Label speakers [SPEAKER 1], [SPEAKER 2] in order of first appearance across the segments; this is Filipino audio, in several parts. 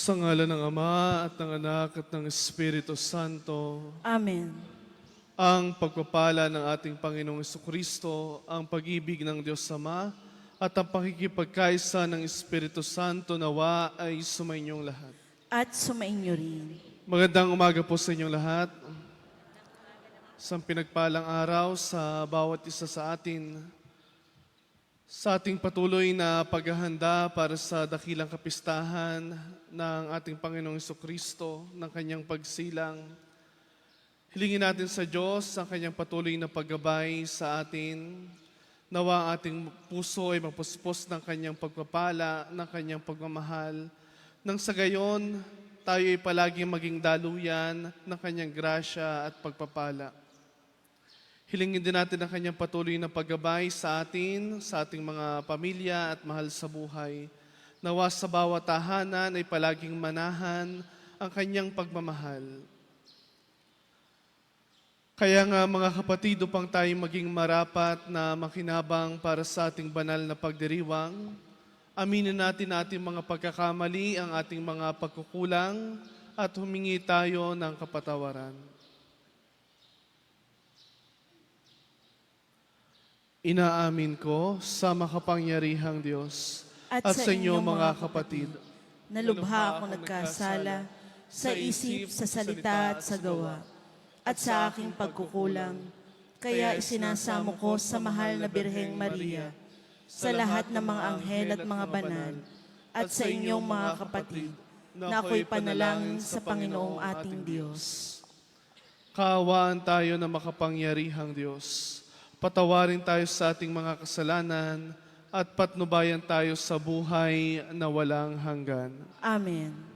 [SPEAKER 1] Sa ngala ng Ama at ng Anak at ng Espiritu Santo,
[SPEAKER 2] Amen.
[SPEAKER 1] ang pagpapala ng ating Panginoong Jesucristo, ang pag-ibig ng Diyos Ama, at ang pakikipagkaisa ng Espiritu Santo nawa ay sumainyong lahat.
[SPEAKER 2] At sumainyo rin.
[SPEAKER 1] Magandang umaga po sa inyong lahat. Isang pinagpalang araw sa bawat isa sa atin. Sa ating patuloy na paghahanda para sa dakilang kapistahan ng ating Panginoong Jesucristo, ng kanyang pagsilang, hilingin natin sa Diyos ang kanyang patuloy na paggabay sa atin. Nawa ang ating puso ay mapuspos ng kanyang pagpapala, ng kanyang pagmamahal. Nang sa gayon, tayo ay palaging maging daluyan ng kanyang grasya at pagpapala. Hilingin din natin ang kanyang patuloy na paggabay sa atin, sa ating mga pamilya at mahal sa buhay. Nawa sa bawat tahanan ay palaging manahan ang kanyang pagmamahal. Kaya nga mga kapatid, upang tayo maging marapat na makinabang para sa ating banal na pagdiriwang, aminin natin ating mga pagkakamali, ang ating mga pagkukulang, at humingi tayo ng kapatawaran. Inaamin ko sa makapangyarihang Diyos at sa inyo mga kapatid,
[SPEAKER 2] na lubha ako nagkasala sa isip, sa salita at sa gawa, at sa aking pagkukulang. Kaya isinasamo ko sa mahal na Birheng Maria, sa lahat ng mga anghel at mga banal, at sa inyong mga kapatid, na ako'y panalangin sa Panginoong ating Diyos.
[SPEAKER 1] kaawaan tayo na makapangyarihang Diyos. Patawarin tayo sa ating mga kasalanan at patnubayan tayo sa buhay na walang hanggan.
[SPEAKER 2] Amen.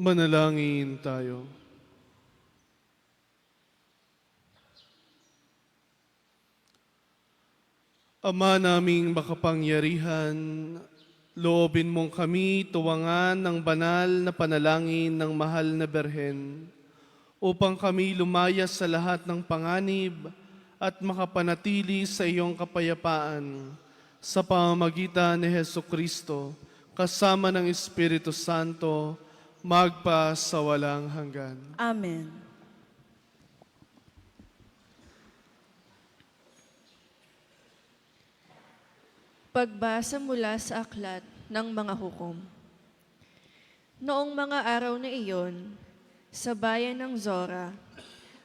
[SPEAKER 1] Manalangin tayo. Ama naming makapangyarihan, loobin mong kami tuwangan ng banal na panalangin ng mahal na Berhen upang kami lumaya sa lahat ng panganib at makapanatili sa iyong kapayapaan sa pamamagitan ni Hesu Kristo kasama ng Espiritu Santo magpa sa walang hanggan.
[SPEAKER 2] Amen. Pagbasa mula sa aklat ng mga hukom. Noong mga araw na iyon, sa bayan ng Zora,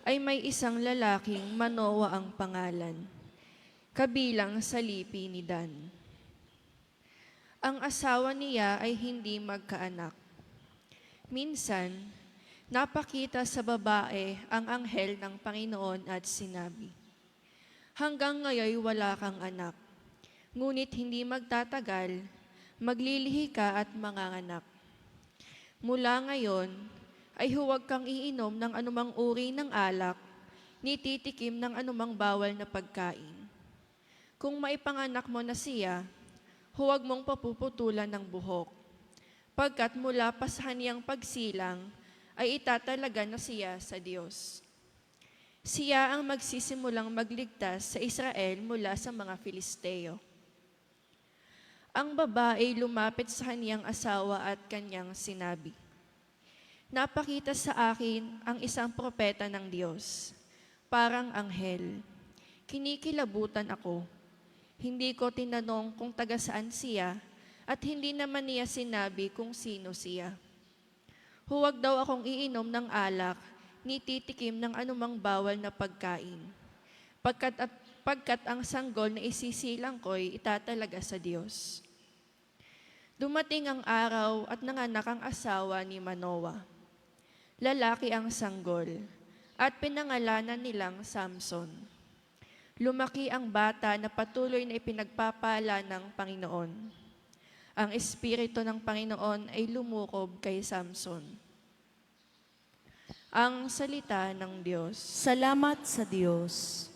[SPEAKER 2] ay may isang lalaking Manoa ang pangalan, kabilang sa lipi ni Dan. Ang asawa niya ay hindi magkaanak. Minsan, napakita sa babae ang anghel ng Panginoon at sinabi, "Hanggang ngayon wala kang anak. Ngunit hindi magtatagal, maglilihi ka at manganganak. Mula ngayon, ay huwag kang iinom ng anumang uri ng alak, ni titikim ng anumang bawal na pagkain. Kung maipanganak mo na siya, huwag mong papuputulan ng buhok, pagkat mula pa sa kaniyang pagsilang, ay itatalaga na siya sa Diyos. Siya ang magsisimulang magligtas sa Israel mula sa mga Filisteo." Ang babae lumapit sa kaniyang asawa at kanyang sinabi, "Napakita sa akin ang isang propeta ng Diyos, parang anghel. Kinikilabutan ako. Hindi ko tinanong kung taga saan siya at hindi naman niya sinabi kung sino siya. Huwag daw akong iinom ng alak ni titikim ng anumang bawal na pagkain, pagkat ang sanggol na isisilang ko'y itatalaga sa Diyos." Dumating ang araw at nanganak ang asawa ni Manoa. Lalaki ang sanggol, at pinangalanan nilang Samson. Lumaki ang bata na patuloy na ipinagpapala ng Panginoon. Ang Espiritu ng Panginoon ay lumukob kay Samson. Ang salita ng Diyos.
[SPEAKER 3] Salamat sa Diyos.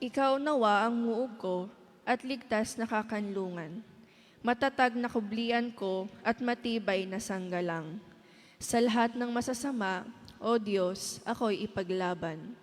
[SPEAKER 2] Ikaw nawa ang muog ko at ligtas na kakanlungan, matatag na kublian ko at matibay na sanggalang. Sa lahat ng masasama, O Diyos, ako'y ipaglaban.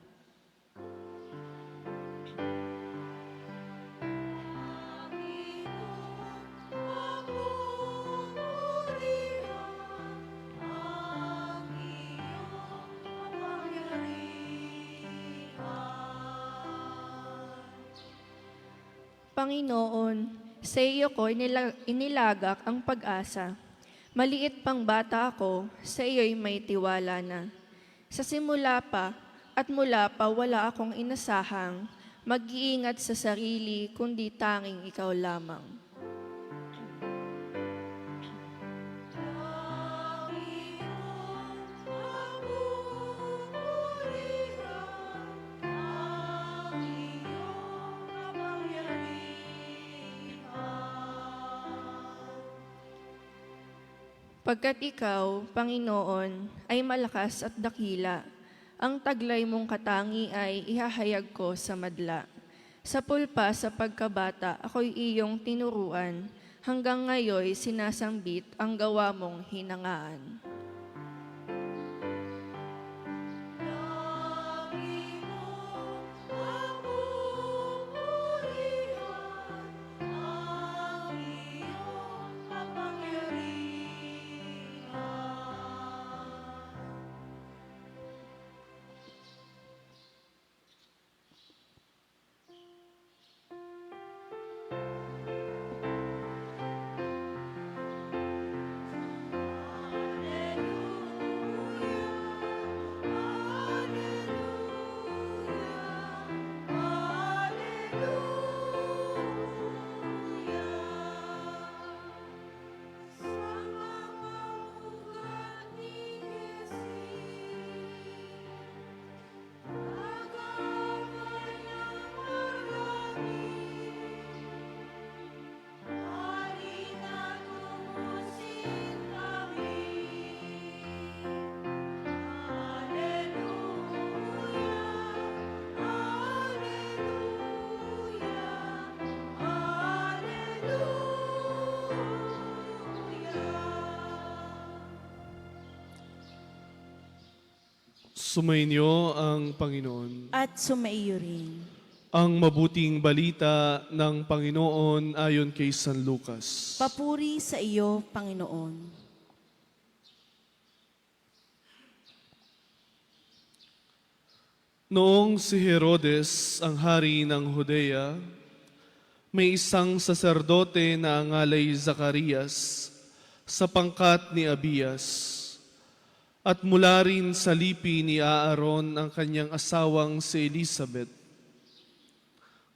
[SPEAKER 2] Panginoon, sa iyo ko inilagak ang pag-asa. Maliit pang bata ako, sa iyo'y may tiwala na. Sa simula pa at mula pa wala akong inasahang mag-iingat sa sarili kundi tanging ikaw lamang. Pagkat ikaw, Panginoon, ay malakas at dakila, ang taglay mong katangi ay ihahayag ko sa madla. Sa pulpa sa pagkabata, ako'y iyong tinuruan, hanggang ngayon sinasambit ang gawa mong hinangaan.
[SPEAKER 1] Sumainyo ang Panginoon.
[SPEAKER 2] At sumaiyo rin.
[SPEAKER 1] Ang mabuting balita ng Panginoon ayon kay San Lucas.
[SPEAKER 2] Papuri sa iyo, Panginoon.
[SPEAKER 1] Noong si Herodes ang hari ng Judea, may isang saserdote na angalay Zacarias sa pangkat ni Abias. At mula rin sa lipi ni Aaron ang kanyang asawang si Elizabeth.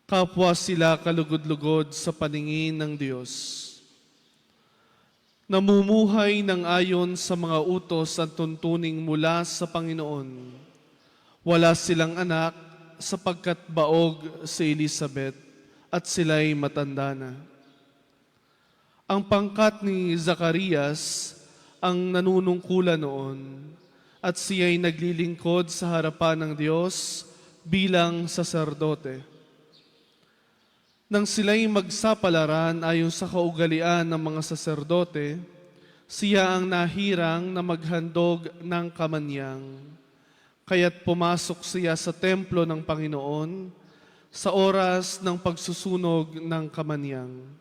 [SPEAKER 1] Kapwa sila kalugod-lugod sa paningin ng Diyos. Namumuhay ng ayon sa mga utos at tuntuning mula sa Panginoon. Wala silang anak sapagkat baog si Elizabeth at sila'y matanda na. Ang pangkat ni Zacarias ang nanunungkulan noon at siya'y naglilingkod sa harapan ng Diyos bilang saserdote. Nang sila'y magsapalaran ayon sa kaugalian ng mga saserdote, siya ang nahirang na maghandog ng kamanyang. Kaya't pumasok siya sa templo ng Panginoon sa oras ng pagsusunog ng kamanyang.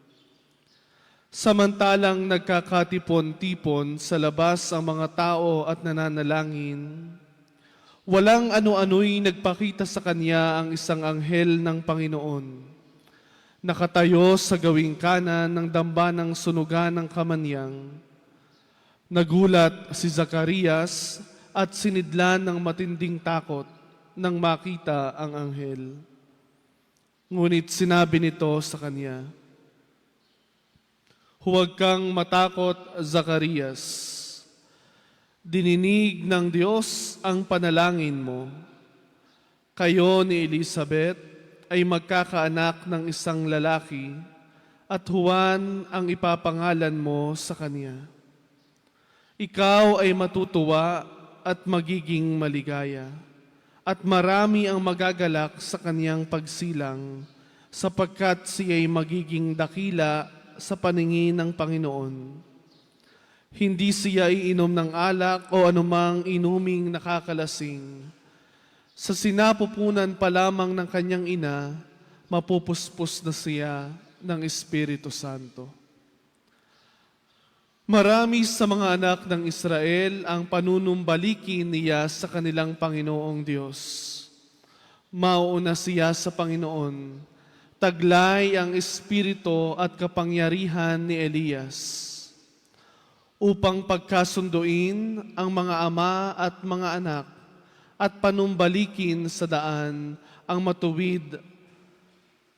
[SPEAKER 1] Samantalang nagkakatipon-tipon sa labas ang mga tao at nananalangin, walang ano-ano'y nagpakita sa kanya ang isang anghel ng Panginoon. Nakatayo sa gawing kanan ng dambanang sunugan ng kamanyang. Nagulat si Zacarias at sinidlan ng matinding takot nang makita ang anghel. Ngunit sinabi nito sa kanya, "Huwag kang matakot, Zacarias. Dininig ng Diyos ang panalangin mo. Kayo ni Elizabeth ay magkakaanak ng isang lalaki at Juan ang ipapangalan mo sa kanya. Ikaw ay matutuwa at magiging maligaya, at marami ang magagalak sa kanyang pagsilang sapagkat siya'y magiging dakila sa paningin ng Panginoon. Hindi siya iinom ng alak o anumang inuming nakakalasing. Sa sinapupunan pa lamang ng kanyang ina, mapupuspos na siya ng Espiritu Santo. Marami sa mga anak ng Israel ang panunumbalikin niya sa kanilang Panginoong Diyos. Mauuna siya sa Panginoon. Taglay ang espiritu at kapangyarihan ni Elias upang pagkasunduin ang mga ama at mga anak at panumbalikin sa daan ang matuwid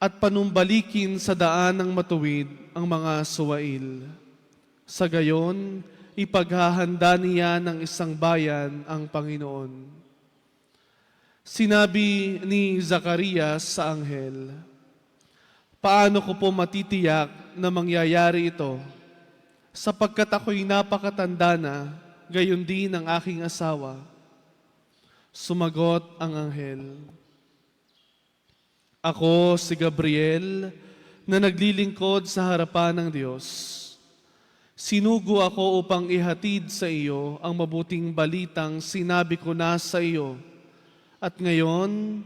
[SPEAKER 1] at panumbalikin sa daan ng matuwid ang mga suwail. Sa gayon, ipaghahanda niya ng isang bayan ang Panginoon." Sinabi ni Zacarias sa anghel, "Paano ko po matitiyak na mangyayari ito? Sapagkat ako'y napakatanda na, gayon din ang aking asawa." Sumagot ang anghel, "Ako si Gabriel na naglilingkod sa harapan ng Diyos. Sinugo ako upang ihatid sa iyo ang mabuting balitang sinabi ko na sa iyo. At ngayon,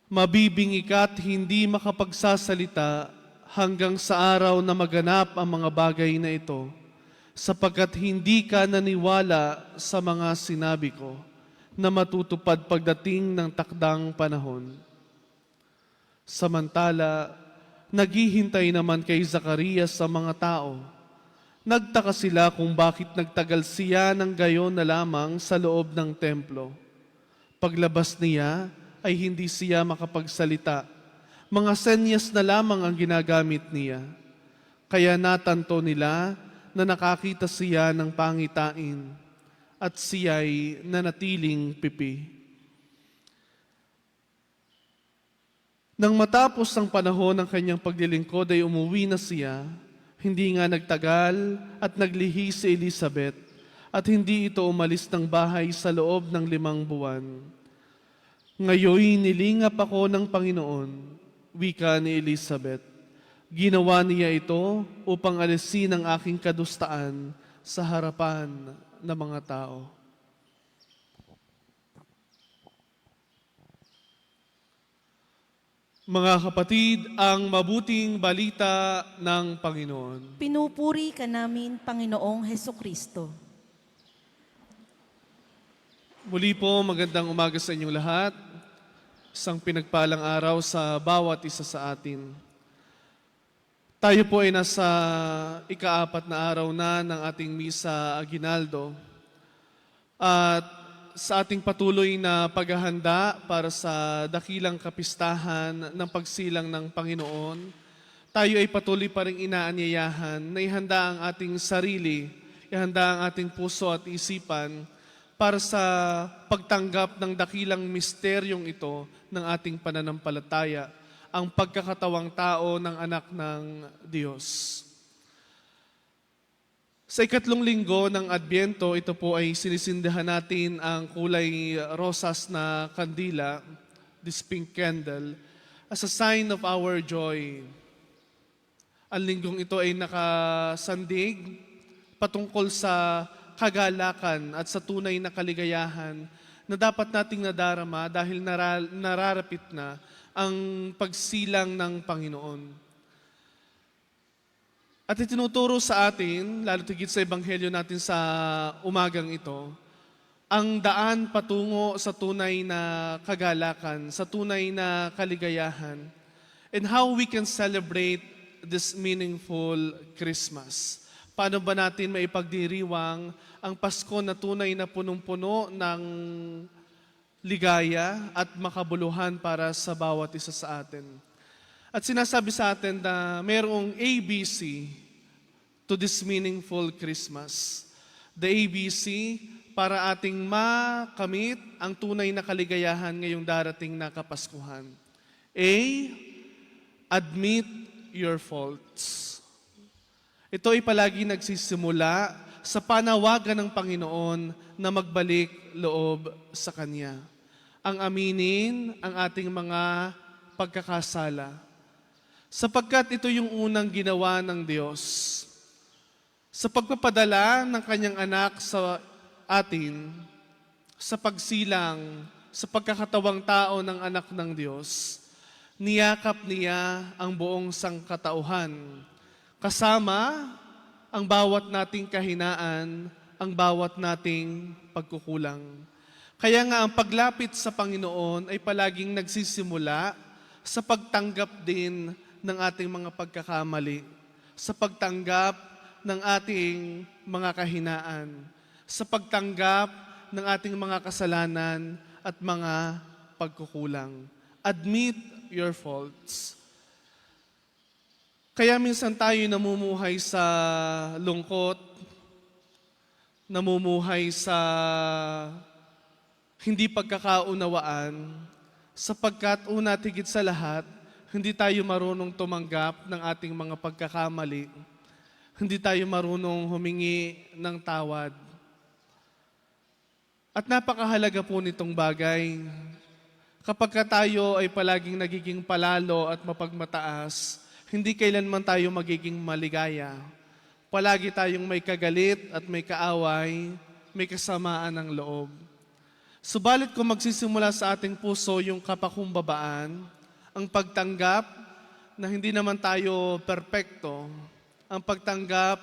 [SPEAKER 1] mabibingi ka't hindi makapagsasalita hanggang sa araw na maganap ang mga bagay na ito, sapagkat hindi ka naniwala sa mga sinabi ko na matutupad pagdating ng takdang panahon." Samantala, naghihintay naman kay Zacarias sa mga tao. Nagtaka sila kung bakit nagtagal siya ng gayon na lamang sa loob ng templo. Paglabas niya ay hindi siya makapagsalita. Mga senyas na lamang ang ginagamit niya. Kaya natanto nila na nakakita siya ng pangitain at siya'y nanatiling pipi. Nang matapos ang panahon ng kanyang paglilingkod ay umuwi na siya. Hindi nga nagtagal at naglihi si Elizabeth at hindi ito umalis ng bahay sa loob ng 5 buwan. "Ngayoy nilingap ako ng Panginoon," wika ni Elizabeth. "Ginawa niya ito upang alisin ang aking kadustaan sa harapan ng mga tao." Mga kapatid, ang mabuting balita ng Panginoon.
[SPEAKER 2] Pinupuri ka namin, Panginoong Hesukristo.
[SPEAKER 1] Muli po, magandang umaga sa inyong lahat. Isang pinagpalang araw sa bawat isa sa atin. Tayo po ay nasa ika-4 na araw na ng ating Misa Aguinaldo. At sa ating patuloy na paghahanda para sa dakilang kapistahan ng pagsilang ng Panginoon, tayo ay patuloy pa rin inaanyayahan na ihanda ang ating sarili, ihanda ang ating puso at isipan para sa pagtanggap ng dakilang misteryong ito ng ating pananampalataya, ang pagkakatawang tao ng anak ng Diyos. Sa ikatlong linggo ng Adbyento, ito po ay sinisindahan natin ang kulay rosas na kandila, this pink candle, as a sign of our joy. Ang linggong ito ay nakasandig patungkol sa kagalakan at sa tunay na kaligayahan na dapat nating nadarama dahil nararapit na ang pagsilang ng Panginoon. At itinuturo sa atin, lalo tigit sa ebanghelyo natin sa umagang ito, ang daan patungo sa tunay na kagalakan, sa tunay na kaligayahan, and how we can celebrate this meaningful Christmas. Paano ba natin maipagdiriwang ang Pasko na tunay na punong-puno ng ligaya at makabuluhan para sa bawat isa sa atin. At sinasabi sa atin na mayroong ABC to this meaningful Christmas. The ABC para ating makamit ang tunay na kaligayahan ngayong darating na Kapaskuhan. A, admit your faults. Ito ay palagi nagsisimula sa panawagan ng Panginoon na magbalik loob sa Kanya. Ang aminin ang ating mga pagkakasala. Sapagkat ito yung unang ginawa ng Diyos. Sa pagpapadala ng Kanyang anak sa atin, sa pagsilang, sa pagkakatawang tao ng anak ng Diyos, niyakap niya ang buong sangkatauhan. Kasama ang bawat nating kahinaan, ang bawat nating pagkukulang. Kaya nga ang paglapit sa Panginoon ay palaging nagsisimula sa pagtanggap din ng ating mga pagkakamali, sa pagtanggap ng ating mga kahinaan, sa pagtanggap ng ating mga kasalanan at mga pagkukulang. Admit your faults. Kaya minsan tayo namumuhay sa lungkot, namumuhay sa hindi pagkakaunawaan, sapagkat una tigit sa lahat, hindi tayo marunong tumanggap ng ating mga pagkakamali. Hindi tayo marunong humingi ng tawad. At napakahalaga po nitong bagay. Kapag tayo ay palaging nagiging palalo at mapagmataas, hindi kailanman tayo magiging maligaya. Palagi tayong may kagalit at may kaaway, may kasamaan ng loob. Subalit kung magsisimula sa ating puso yung kapakumbabaan, ang pagtanggap na hindi naman tayo perpekto, ang pagtanggap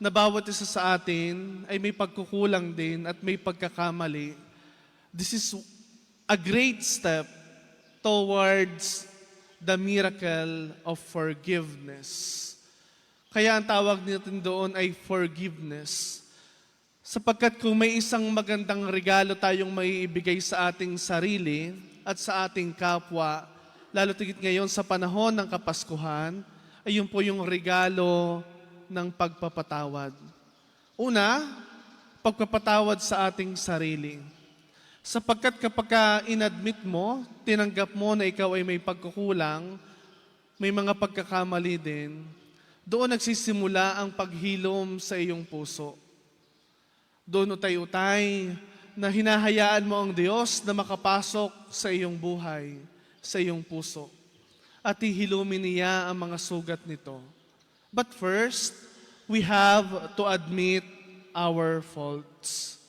[SPEAKER 1] na bawat isa sa atin ay may pagkukulang din at may pagkakamali. This is a great step towards the miracle of forgiveness. Kaya ang tawag natin doon ay forgiveness. Sapagkat kung may isang magandang regalo tayong may ibigay sa ating sarili at sa ating kapwa, lalo tigit ngayon sa panahon ng Kapaskuhan, ay yun po yung regalo ng pagpapatawad. Una, pagpapatawad sa ating sarili. Sapagkat kapag inadmit mo, tinanggap mo na ikaw ay may pagkukulang, may mga pagkakamali din, doon nagsisimula ang paghilom sa iyong puso. Doon utay-utay na hinahayaan mo ang Diyos na makapasok sa iyong buhay, sa iyong puso. At ihilumin niya ang mga sugat nito. But first, we have to admit our faults.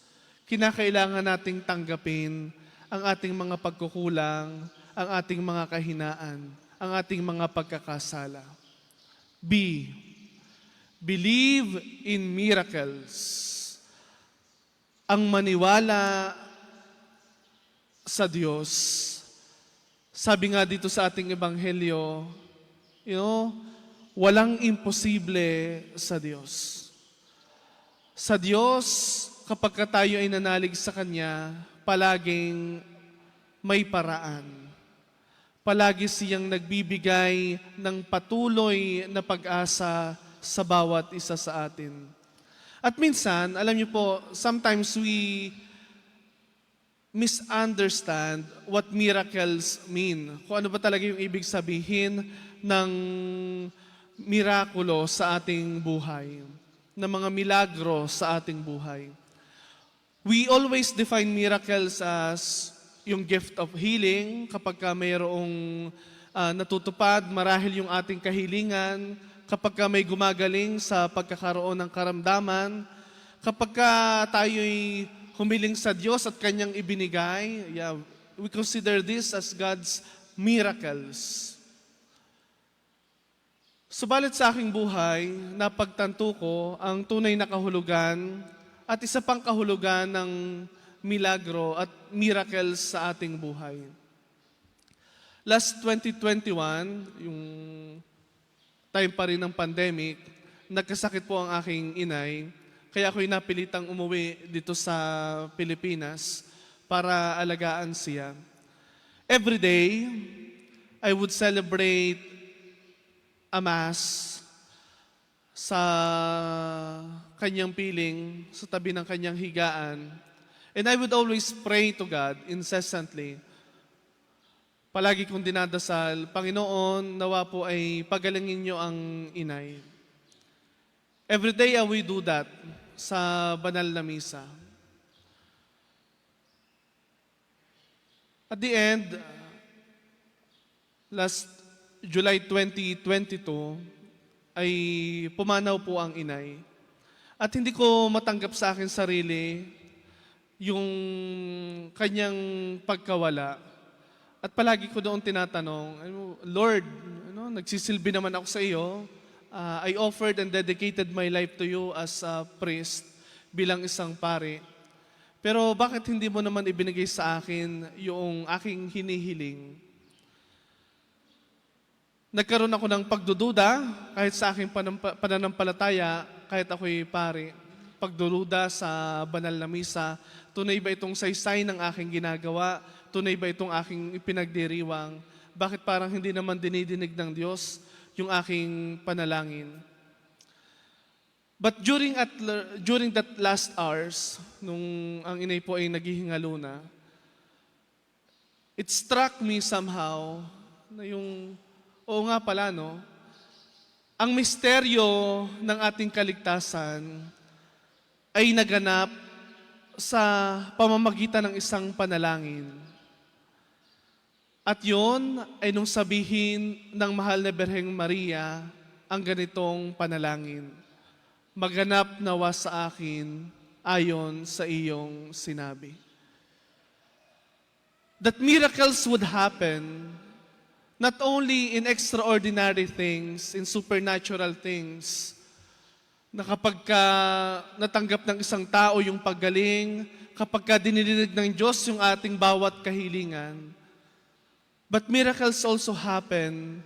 [SPEAKER 1] Kinakailangan nating tanggapin ang ating mga pagkukulang ang ating mga kahinaan, ang ating mga pagkakasala. B. Believe in miracles. Ang maniwala sa Diyos. Sabi nga dito sa ating ebanghelyo, walang imposible sa Diyos. Sa Diyos, kapag tayo ay nanalig sa Kanya, palaging may paraan. Palagi siyang nagbibigay ng patuloy na pag-asa sa bawat isa sa atin. At minsan, alam niyo po, sometimes we misunderstand what miracles mean. Kung ano ba talaga yung ibig sabihin ng mirakulo sa ating buhay, ng mga milagro sa ating buhay. We always define miracles as yung gift of healing, kapag mayroong natutupad, marahil yung ating kahilingan, kapag may gumagaling sa pagkakaroon ng karamdaman, kapag tayo'y humiling sa Diyos at Kanyang ibinigay, we consider this as God's miracles. Subalit sa aking buhay, napagtanto ko ang tunay na kahulugan at isa pang kahulugan ng milagro at miracles sa ating buhay. Last 2021, yung time pa rin ng pandemic, nagkasakit po ang aking inay, kaya ako'y napilitang umuwi dito sa Pilipinas para alagaan siya. Every day, I would celebrate a Mass sa kanyang piling, sa tabi ng kanyang higaan. And I would always pray to God incessantly. Palagi kong dinadasal, Panginoon, nawa po ay pagalingin niyo ang inay. Every day I will do that sa banal na misa. At the end, last July 2022, ay pumanaw po ang inay. At hindi ko matanggap sa akin sarili yung kanyang pagkawala. At palagi ko doon tinatanong, Lord, nagsisilbi naman ako sa iyo. I offered and dedicated my life to you as a priest, bilang isang pari. Pero bakit hindi mo naman ibinigay sa akin yung aking hinihiling? Nagkaroon ako ng pagdududa kahit sa aking pananampalataya, kahit ako'y pari. Pagdududa sa banal na misa, tunay ba itong saysay ng aking ginagawa? Tunay ba itong aking ipinagdiriwang? Bakit parang hindi naman dinidinig ng Diyos yung aking panalangin? But during that last hours, nung ang inay po ay naghihingalo na, it struck me somehow na yung oo nga pala, no? Ang misteryo ng ating kaligtasan ay naganap sa pamamagitan ng isang panalangin. At yon ay nung sabihin ng mahal na Birheng Maria ang ganitong panalangin. Maganap nawa sa akin ayon sa iyong sinabi. That miracles would happen not only in extraordinary things, in supernatural things, na kapag natanggap ng isang tao yung paggaling, kapag dinidinig ng Diyos yung ating bawat kahilingan, but miracles also happen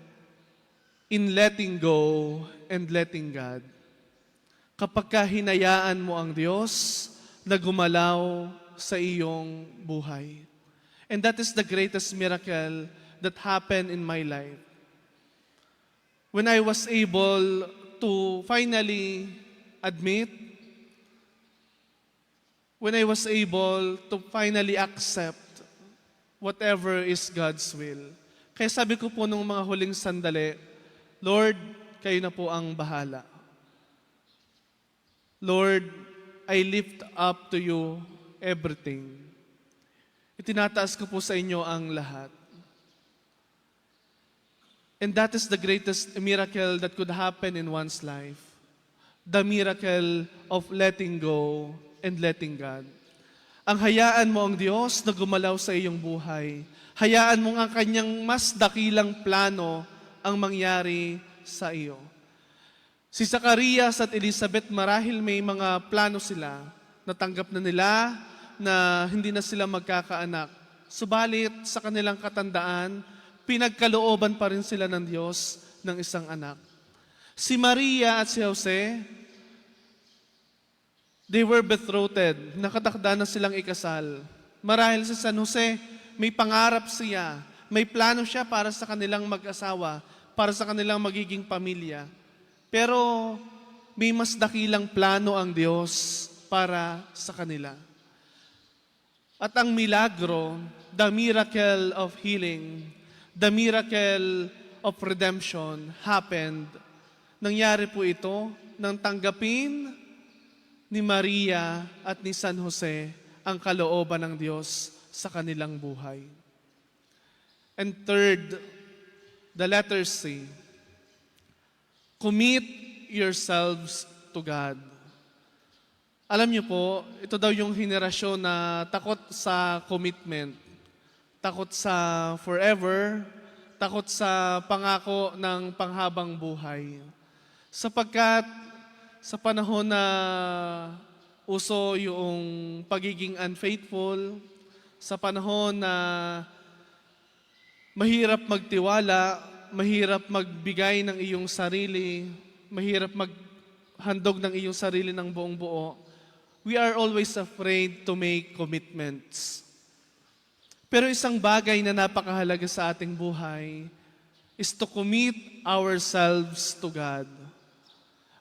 [SPEAKER 1] in letting go and letting God. Kapag hinayaan mo ang Diyos na gumalaw sa iyong buhay. And that is the greatest miracle that happened in my life. When I was able to finally admit, when I was able to finally accept whatever is God's will. Kaya sabi ko po nung mga huling sandali, Lord, kayo na po ang bahala. Lord, I lift up to you everything. Itinataas ko po sa inyo ang lahat. And that is the greatest miracle that could happen in one's life. The miracle of letting go and letting God. ang hayaan mo ang Diyos na gumalaw sa iyong buhay. Hayaan mo ang kanyang mas dakilang plano ang mangyari sa iyo. Si Zacarias at Elizabeth marahil may mga plano sila. Natanggap na nila na hindi na sila magkakaanak. Subalit sa kanilang katandaan, pinagkalooban pa rin sila ng Diyos ng isang anak. Si Maria at si Jose, they were betrothed. Nakatakda na silang ikasal. Marahil si San Jose, may pangarap siya. May plano siya para sa kanilang mag-asawa, para sa kanilang magiging pamilya. Pero may mas dakilang plano ang Diyos para sa kanila. At ang milagro, the miracle of healing, the miracle of redemption happened. Nangyari po ito nang tanggapin ni Maria at ni San Jose ang kalooban ng Diyos sa kanilang buhay. And third, the letter C, commit yourselves to God. Alam niyo po, ito daw yung henerasyon na takot sa commitment, takot sa forever, takot sa pangako ng panghabang buhay. Sapagkat sa panahon na uso yung pagiging unfaithful, sa panahon na mahirap magtiwala, mahirap magbigay ng iyong sarili, mahirap maghandog ng iyong sarili ng buong buo, we are always afraid to make commitments. Pero isang bagay na napakahalaga sa ating buhay is to commit ourselves to God.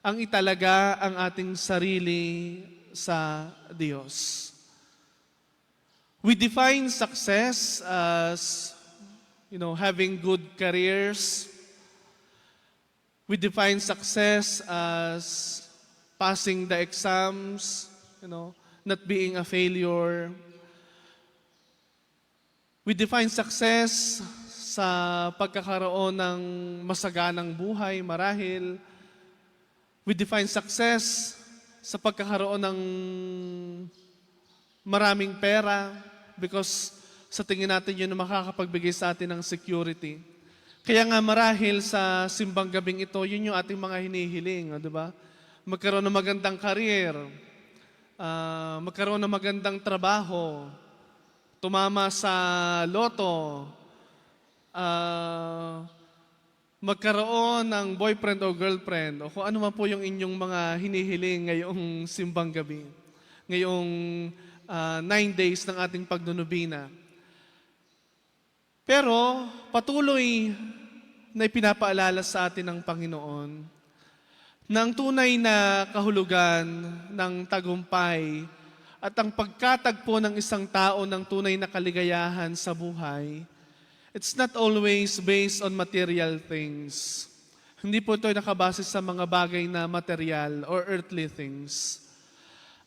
[SPEAKER 1] Ang italaga ang ating sarili sa Diyos. We define success as, having good careers. We define success as passing the exams, not being a failure. We define success sa pagkakaroon ng masaganang buhay, marahil. We define success sa pagkakaroon ng maraming pera because sa tingin natin yun na makakapagbigay sa atin ng security. Kaya nga marahil sa simbang gabing ito, yun yung ating mga hinihiling, di ba? Magkaroon ng magandang career, magkaroon ng magandang trabaho, tumama sa loto, magkaroon ng boyfriend o girlfriend, o kung ano man po yung inyong mga hinihiling ngayong simbang gabi, ngayong 9 days ng ating pagnunubina. Pero patuloy na ipinapaalala sa atin ng Panginoon na ang tunay na kahulugan ng tagumpay at ang pagkatagpo ng isang tao ng tunay na kaligayahan sa buhay, it's not always based on material things. Hindi po ito nakabase sa mga bagay na material or earthly things.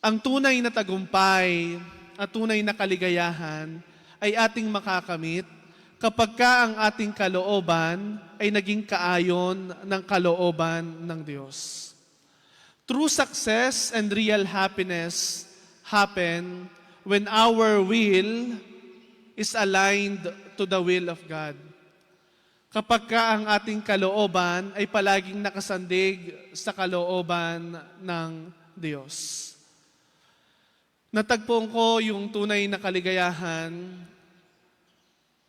[SPEAKER 1] Ang tunay na tagumpay at tunay na kaligayahan ay ating makakamit kapag ka ang ating kalooban ay naging kaayon ng kalooban ng Diyos. True success and real happiness happen when our will is aligned to the will of God. Kapag ka ang ating kalooban ay palaging nakasandig sa kalooban ng Diyos. Natagpuan ko yung tunay na kaligayahan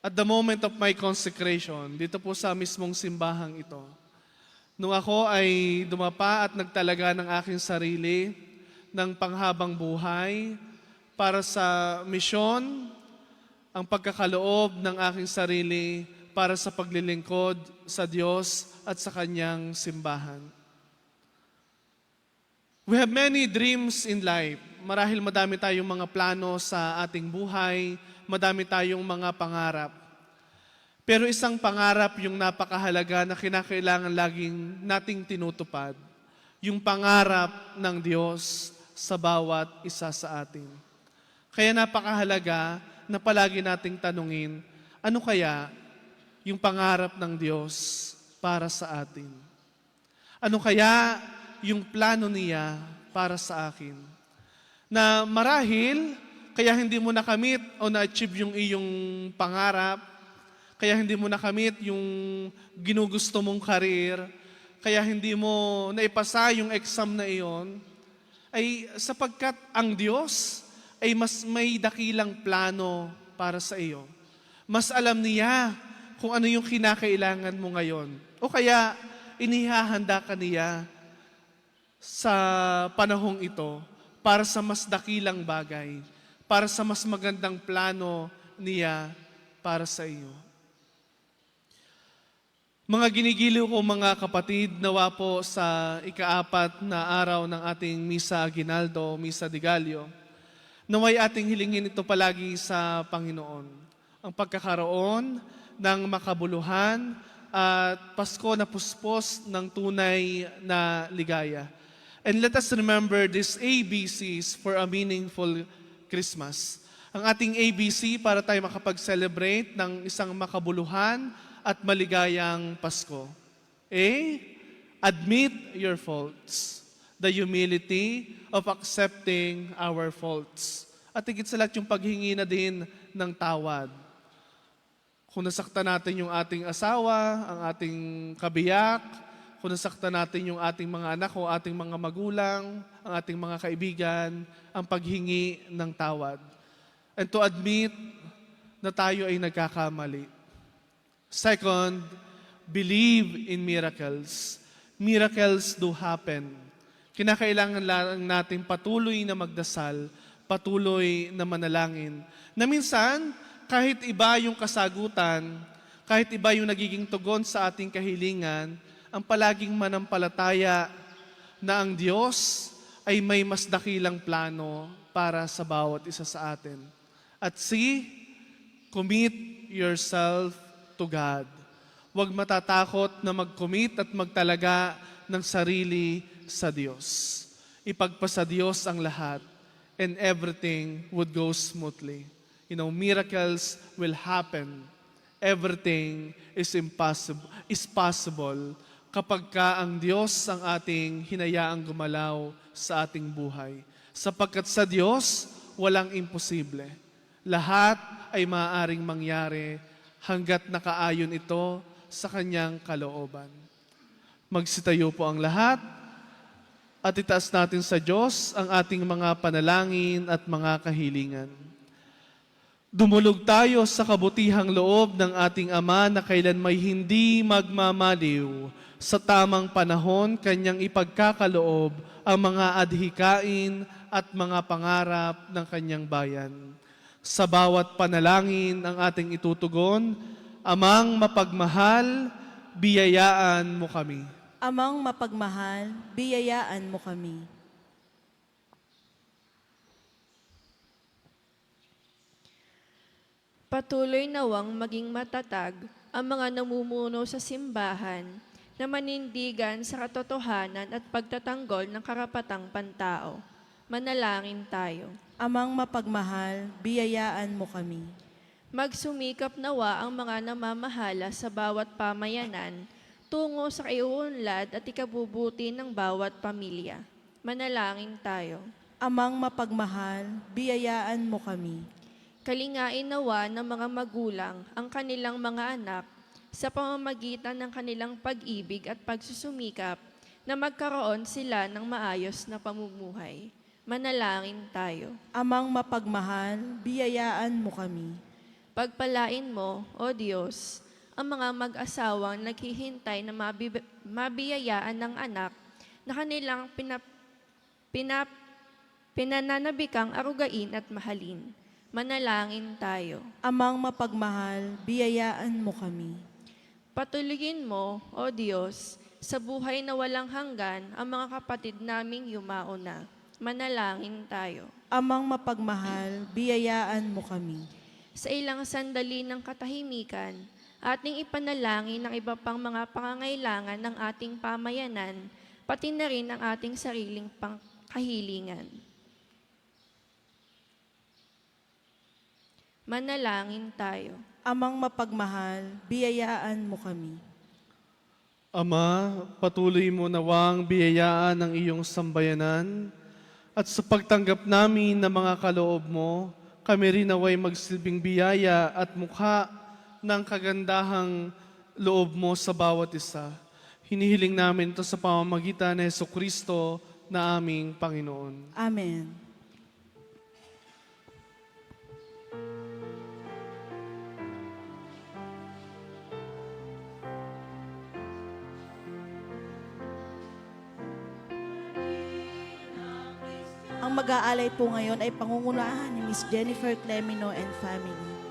[SPEAKER 1] at the moment of my consecration, dito po sa mismong simbahang ito. Nung ako ay dumapa at nagtalaga ng aking sarili ng panghabang buhay para sa misyon, ang pagkakaloob ng aking sarili para sa paglilingkod sa Diyos at sa Kanyang simbahan. We have many dreams in life. Marahil madami tayong mga plano sa ating buhay, madami tayong mga pangarap. Pero isang pangarap yung napakahalaga na kinakailangan laging nating tinutupad. Yung pangarap ng Diyos sa bawat isa sa atin. Kaya napakahalaga na palagi nating tanungin, ano kaya yung pangarap ng Diyos para sa atin? Ano kaya yung plano niya para sa akin? Na marahil kaya hindi mo nakamit o na-achieve yung iyong pangarap, kaya hindi mo nakamit yung ginugusto mong career, kaya hindi mo naipasa yung exam na iyon, ay sapagkat ang Diyos ay mas may dakilang plano para sa iyo. Mas alam niya kung ano yung kinakailangan mo ngayon. O kaya inihahanda ka niya sa panahong ito para sa mas dakilang bagay, para sa mas magandang plano niya para sa iyo. Mga ginigiliw ko mga kapatid, nawa po sa ika-4 na araw ng ating Misa Aguinaldo, Misa de Gallo, naway ating hilingin ito palagi sa Panginoon. Ang pagkakaroon ng makabuluhan at Pasko na puspos ng tunay na ligaya. And let us remember these ABCs for a meaningful Christmas. Ang ating ABC para tayo makapag-celebrate ng isang makabuluhan at maligayang Pasko. A. Admit your faults. The humility of accepting our faults. At higit sa lahat yung paghingi na din ng tawad. Kung nasaktan natin yung ating asawa, ang ating kabiyak, kung nasaktan natin yung ating mga anak o ating mga magulang, ang ating mga kaibigan, ang paghingi ng tawad. And to admit na tayo ay nagkakamali. Second, believe in miracles. Miracles do happen. Kinakailangan lang natin patuloy na magdasal, patuloy na manalangin. Na minsan, kahit iba yung kasagutan, kahit iba yung nagiging tugon sa ating kahilingan, ang palaging manampalataya na ang Diyos ay may mas dakilang plano para sa bawat isa sa atin. At C, commit yourself to God. Huwag matatakot na mag-commit at magtalaga ng sarili sa Diyos. Ipagpasa Diyos ang lahat and everything would go smoothly. You know, miracles will happen. Everything is possible kapag ka ang Diyos ang ating hinayaang gumalaw sa ating buhay. Sapagkat sa Diyos, walang imposible. Lahat ay maaaring mangyari hanggat nakaayon ito sa kanyang kalooban. Magsitayo po ang lahat at itaas natin sa Diyos ang ating mga panalangin at mga kahilingan. Dumulog tayo sa kabutihang loob ng ating Ama na kailan may hindi magmamaliw. Sa tamang panahon, kanyang ipagkakaloob ang mga adhikain at mga pangarap ng kanyang bayan. Sa bawat panalangin ang ating itutugon, Amang mapagmahal, biyayaan mo kami.
[SPEAKER 2] Amang mapagmahal, biyayaan mo kami.
[SPEAKER 4] Patuloy nawang maging matatag ang mga namumuno sa simbahan na manindigan sa katotohanan at pagtatanggol ng karapatang pantao. Manalangin tayo.
[SPEAKER 2] Amang mapagmahal, biyayaan mo kami.
[SPEAKER 4] Magsumikap nawa ang mga namamahala sa bawat pamayanan tungo sa iuunlad at ikabubuti ng bawat pamilya. Manalangin tayo.
[SPEAKER 2] Amang mapagmahal, biyayaan mo kami.
[SPEAKER 4] Kalingain nawa ng mga magulang ang kanilang mga anak sa pamamagitan ng kanilang pag-ibig at pagsusumikap na magkaroon sila ng maayos na pamumuhay. Manalangin tayo.
[SPEAKER 2] Amang mapagmahal, biyayaan mo kami.
[SPEAKER 4] Pagpalain mo, O Diyos, ang mga mag-asawang naghihintay na mabiyayaan ng anak na kanilang pinananabikang arugain at mahalin. Manalangin tayo.
[SPEAKER 2] Amang mapagmahal, biyayaan mo kami.
[SPEAKER 4] Patuloyin mo, O Diyos, sa buhay na walang hanggan ang mga kapatid naming yumao na. Manalangin tayo.
[SPEAKER 2] Amang mapagmahal, biyayaan mo kami.
[SPEAKER 4] Sa ilang sandali ng katahimikan, ating ipanalangin ang iba pang mga pangangailangan ng ating pamayanan, pati na rin ang ating sariling kahilingan. Manalangin tayo.
[SPEAKER 2] Amang mapagmahal, biyayaan mo kami.
[SPEAKER 1] Ama, patuloy mo nawang biyayaan ang iyong sambayanan at sa pagtanggap namin ng mga kaloob mo, kami rin naway magsilbing biyaya at mukha ng kagandahang loob mo sa bawat isa. Hinihiling namin ito sa pamamagitan ni Jesucristo na aming Panginoon.
[SPEAKER 2] Amen. Ang mag-aalay po ngayon ay pangungunahan ni Miss Jennifer Clemino and family.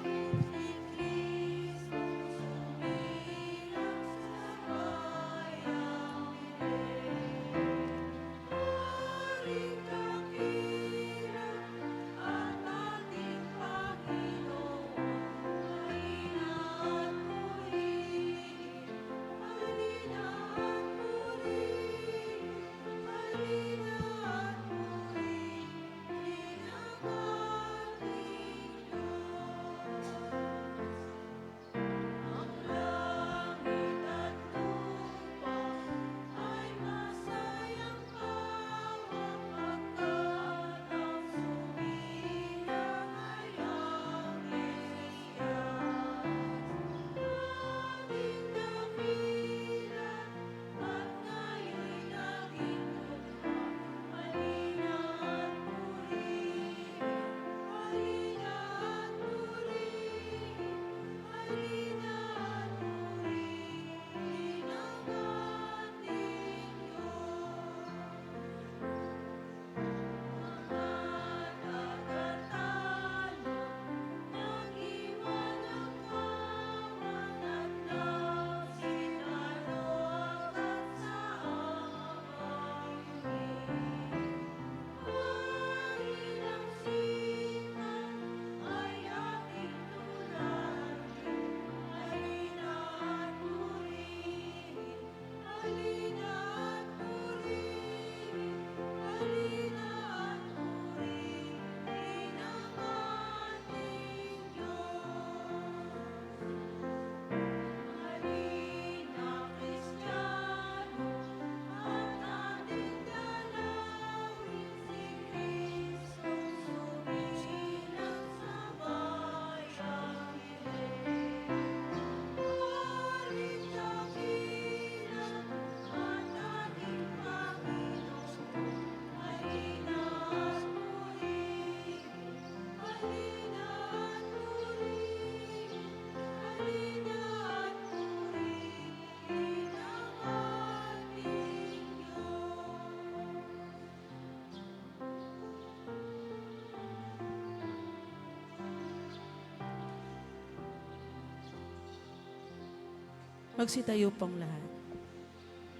[SPEAKER 2] Magsitayo pong lahat.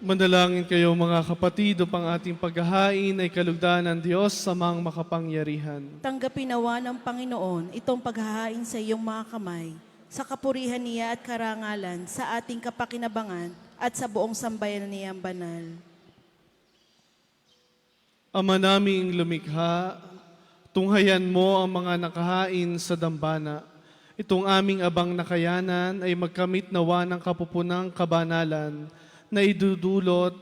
[SPEAKER 1] Manalangin kayo mga kapatid upang ating paghahain ay kalugdan ng Diyos sa mga makapangyarihan.
[SPEAKER 2] Tanggapin nawa ng Panginoon itong paghahain sa iyong mga kamay, sa kapurihan niya at karangalan, sa ating kapakinabangan at sa buong sambayan niyang banal.
[SPEAKER 1] Ama naming lumikha, tunghayan mo ang mga nakahain sa dambana. Itong aming abang nakayanan ay magkamit nawa ng kapupunang kabanalan na idudulot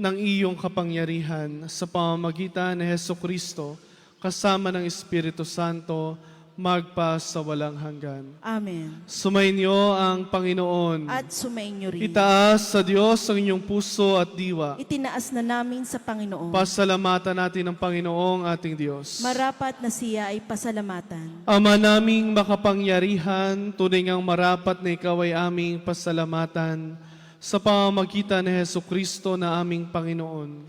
[SPEAKER 1] ng iyong kapangyarihan sa pamamagitan ni Jesucristo kasama ng Espiritu Santo magpa sa walang hanggan.
[SPEAKER 2] Amen.
[SPEAKER 1] Sumainyo ang Panginoon.
[SPEAKER 2] At sumainyo rin.
[SPEAKER 1] Itaas sa Diyos ang inyong puso at diwa.
[SPEAKER 2] Itinaas na namin sa Panginoon.
[SPEAKER 1] Pasalamatan natin ang Panginoong ating Diyos.
[SPEAKER 2] Marapat na siya ay pasalamatan.
[SPEAKER 1] Ama naming makapangyarihan, tunay ngang marapat na ikaw ay aming pasalamatan sa pamamagitan ni Jesucristo na aming Panginoon.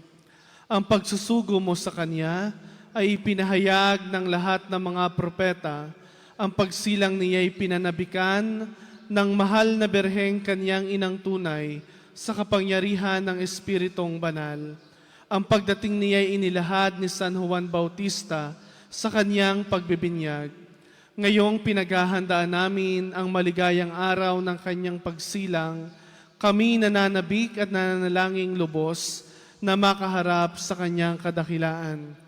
[SPEAKER 1] Ang pagsusugo mo sa Kanya ay ipinahayag ng lahat ng mga propeta. Ang pagsilang niya ay pinanabikan ng mahal na berheng Kanyang inang tunay sa kapangyarihan ng Espiritong Banal. Ang pagdating niya ay inilahad ni San Juan Bautista sa kanyang pagbibinyag. Ngayong pinaghahandaan namin ang maligayang araw ng kanyang pagsilang, kami nananabik at nananalangin lubos na makaharap sa kanyang kadakilaan.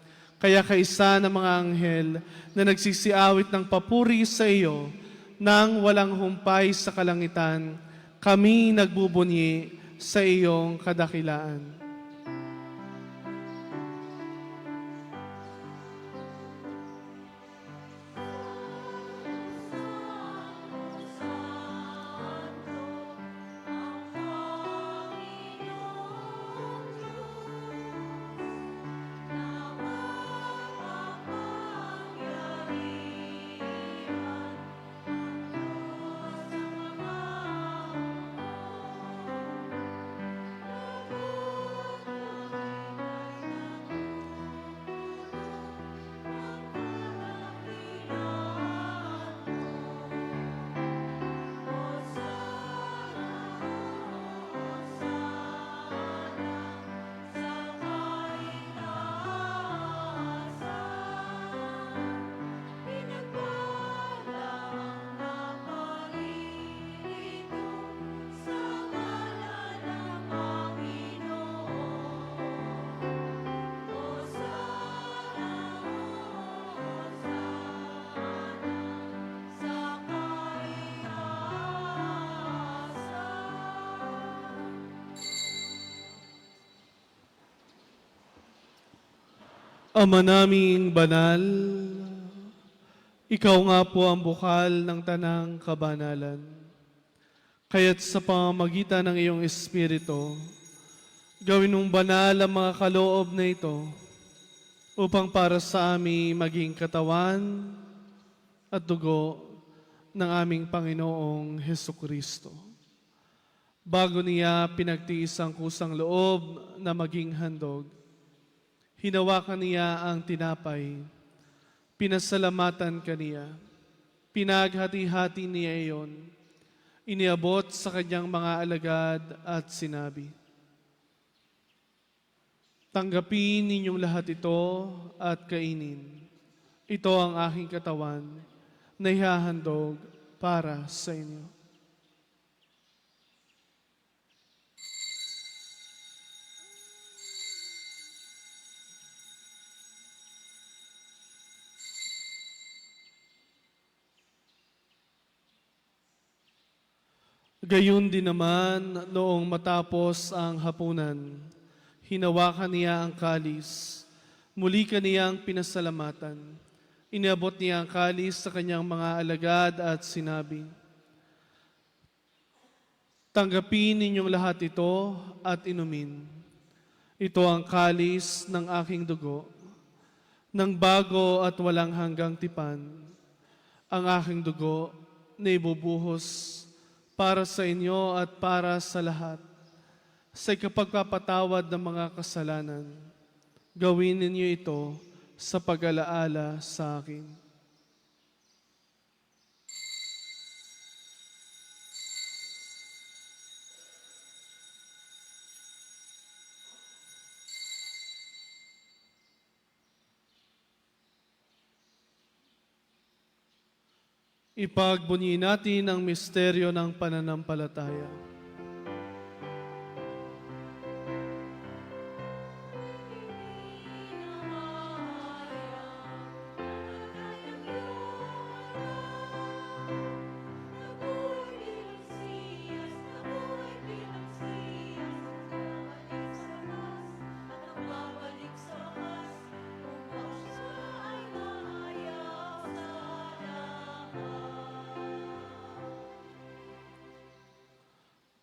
[SPEAKER 1] Kaya kaisa ng mga anghel na nagsisiawit ng papuri sa iyo nang walang humpay sa kalangitan, kami nagbubunyi sa iyong kadakilaan. Ama naming banal, ikaw nga po ang bukal ng tanang kabanalan. Kaya't sa pamamagitan ng iyong Espiritu, gawin mong banal ang mga kaloob na ito upang para sa amin maging katawan at dugo ng aming Panginoong Hesukristo. Bago niya pinagtiis ang kusang loob na maging handog, hinawakan niya ang tinapay, pinasalamatan kaniya, pinaghati-hati niya iyon, iniabot sa kanyang mga alagad at sinabi, "Tanggapin ninyong lahat ito at kainin. Ito ang aking katawan na ihahandog para sa inyo." Gayon din naman, noong matapos ang hapunan, hinawakan niya ang kalis, muli kaniyang pinasalamatan. Iniabot niya ang kalis sa kanyang mga alagad at sinabi, "Tanggapin ninyong lahat ito at inumin. Ito ang kalis ng aking dugo, ng bago at walang hanggang tipan, ang aking dugo na ibubuhos para sa inyo at para sa lahat, sa ikapagpapatawad ng mga kasalanan. Gawin ninyo ito sa pag-alaala sa akin." Ipagbunyi natin ang misteryo ng pananampalataya.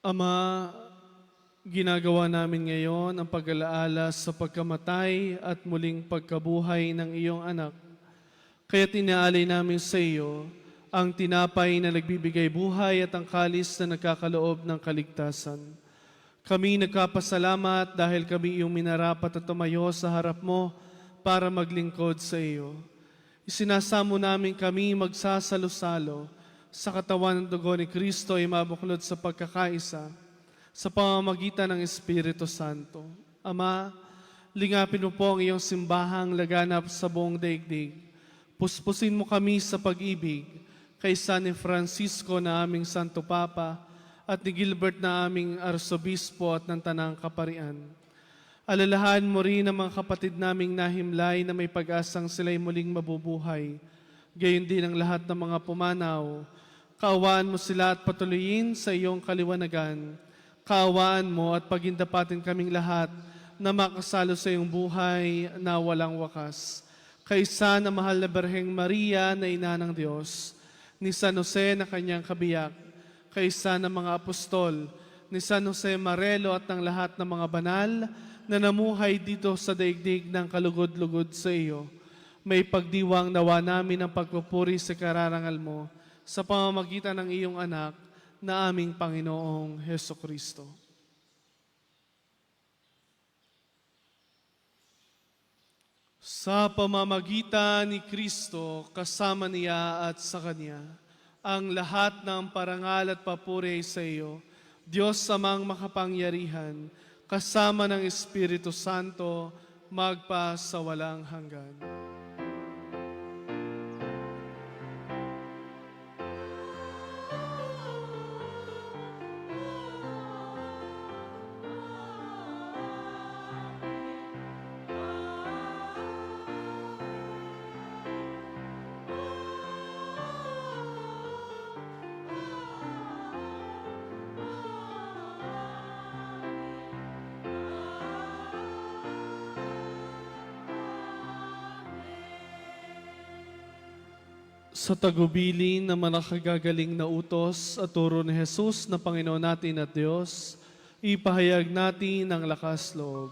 [SPEAKER 1] Ama, ginagawa namin ngayon ang pag-alaala sa pagkamatay at muling pagkabuhay ng iyong anak. Kaya tinaalay namin sa iyo ang tinapay na nagbibigay buhay at ang kalis na nagkakaloob ng kaligtasan. Kami nagkapasalamat dahil kami iyong minarapat at tumayo sa harap mo para maglingkod sa iyo. Isinasamo namin kami magsasalo-salo sa katawan ng dugo ni Kristo ay mabuklod sa pagkakaisa sa pamamagitan ng Espiritu Santo. Ama, lingapin mo po ang iyong simbahang laganap sa buong daigdig. Puspusin mo kami sa pag-ibig kay San Francisco na aming Santo Papa at ni Gilbert na aming Arsobispo at ng Tanang Kaparian. Alalahan mo rin ang mga kapatid naming nahimlay na may pag-asang sila'y muling mabubuhay. Gayon din ang lahat ng mga pumanaw. Kaawaan mo sila at patuloyin sa iyong kaliwanagan. Kaawaan mo at pagindapatin kaming lahat na makasalo sa iyong buhay na walang wakas. Kaysa na mahal na Birheng Maria na ina ng Diyos, ni San Jose na kanyang kabiyak, kaysa ng mga apostol, ni San Jose Marelo at ng lahat ng mga banal na namuhay dito sa daigdig ng kalugod-lugod sa iyo, may pagdiwang nawa namin ang pagpupuri sa kararangal mo sa pamamagitan ng iyong anak na aming Panginoong Hesukristo. Sa pamamagitan ni Kristo, kasama niya at sa Kanya, ang lahat ng parangal at papuri sa iyo, Diyos amang makapangyarihan, kasama ng Espiritu Santo, magpa sa walang hanggan. Sa tagubilin na manakagagaling na utos at turo ni Jesus na Panginoon natin at Diyos, ipahayag natin ang lakas loob.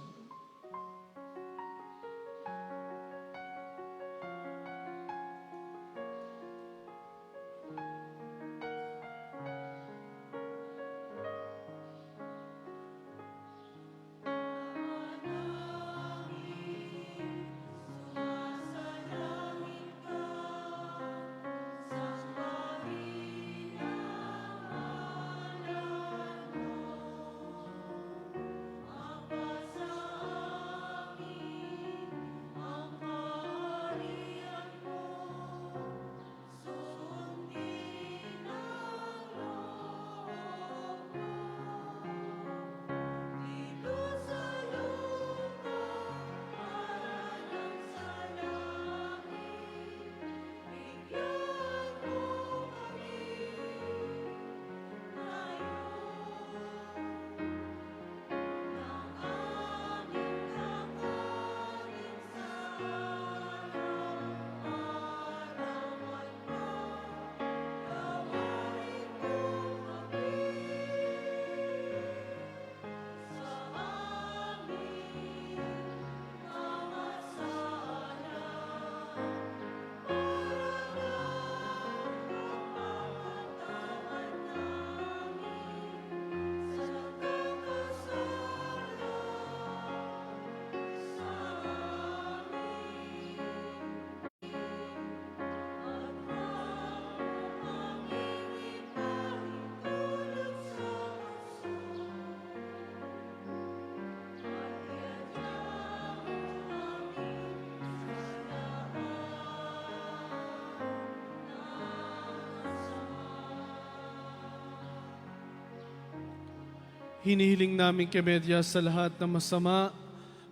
[SPEAKER 1] Hinihiling namin kay Medya sa lahat ng masama,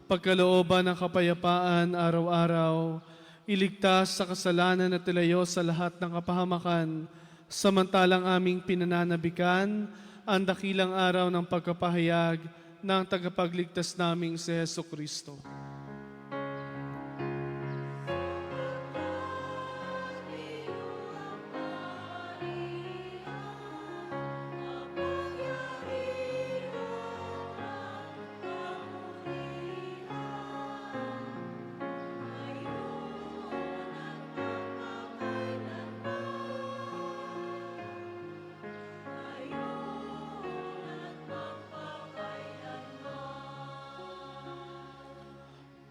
[SPEAKER 1] pagkalooban ng kapayapaan araw-araw, iligtas sa kasalanan at ilayo sa lahat ng kapahamakan, samantalang aming pinananabikan ang dakilang araw ng pagkapahayag ng tagapagligtas naming si Heso Kristo.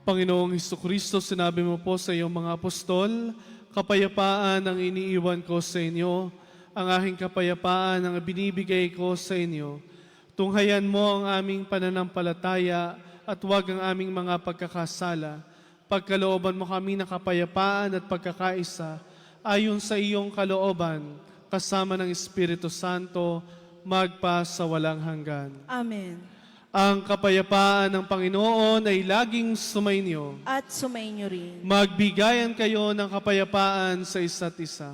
[SPEAKER 1] Panginoong Hesukristo, sinabi mo po sa iyong mga apostol, kapayapaan ang iniiwan ko sa inyo, ang aking kapayapaan ang binibigay ko sa inyo. Tunghayan mo ang aming pananampalataya at huwag ang aming mga pagkakasala. Pagkalooban mo kami ng kapayapaan at pagkakaisa, ayon sa iyong kalooban, kasama ng Espiritu Santo, magpa sa walang hanggan.
[SPEAKER 2] Amen.
[SPEAKER 1] Ang kapayapaan ng Panginoon ay laging sumainyo.
[SPEAKER 2] At sumainyo rin.
[SPEAKER 1] Magbigayan kayo ng kapayapaan sa isa't isa.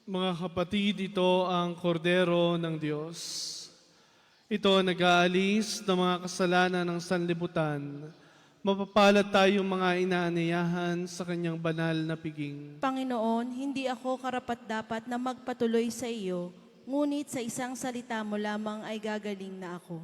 [SPEAKER 1] Mga kapatid, ito ang kordero ng Diyos. Ito nag-aalis ng mga kasalanan ng sanlibutan. Mapapalad tayong mga inaaniyahan sa kanyang banal na piging.
[SPEAKER 2] Panginoon, hindi ako karapat-dapat na magpatuloy sa iyo, ngunit sa isang salita mo lamang ay gagaling na ako.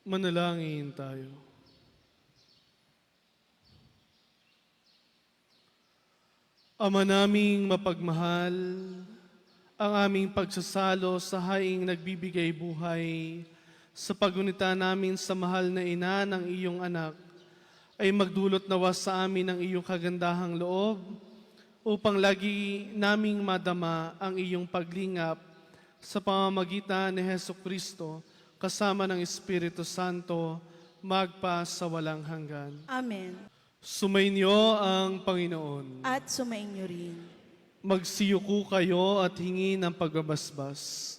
[SPEAKER 1] Manalangin tayo. Ama naming mapagmahal, ang aming pagsasalo sa haing nagbibigay buhay sa pagunita namin sa mahal na ina ng iyong anak ay magdulot nawa sa amin ng iyong kagandahang loob upang lagi naming madama ang iyong paglingap sa pamamagitan ni Hesu Kristo kasama ng Espiritu Santo magpa sa walang hanggan.
[SPEAKER 2] Amen.
[SPEAKER 1] Sumainyo ang Panginoon.
[SPEAKER 2] At sumainyo rin.
[SPEAKER 1] Magsiyuko kayo at hingi ng pagbabasbas.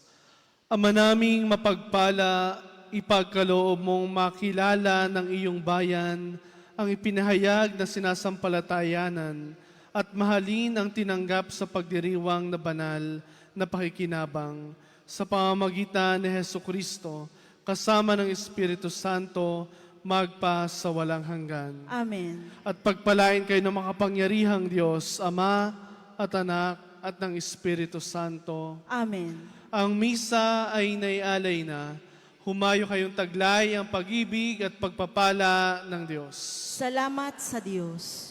[SPEAKER 1] Ama naming mapagpala, ipagkaloob mong makilala ng iyong bayan ang ipinahayag na sinasampalatayanan at mahalin ang tinanggap sa pagdiriwang na banal na pakikinabang sa pamamagitan ni Hesu Kristo kasama ng Espiritu Santo magpa sa walang hanggan.
[SPEAKER 2] Amen.
[SPEAKER 1] At pagpalain kayo ng makapangyarihang Diyos, Ama at Anak at ng Espiritu Santo.
[SPEAKER 2] Amen.
[SPEAKER 1] Ang misa ay naialay na. Humayo kayong taglay ang pag-ibig at pagpapala ng Diyos.
[SPEAKER 2] Salamat sa Diyos.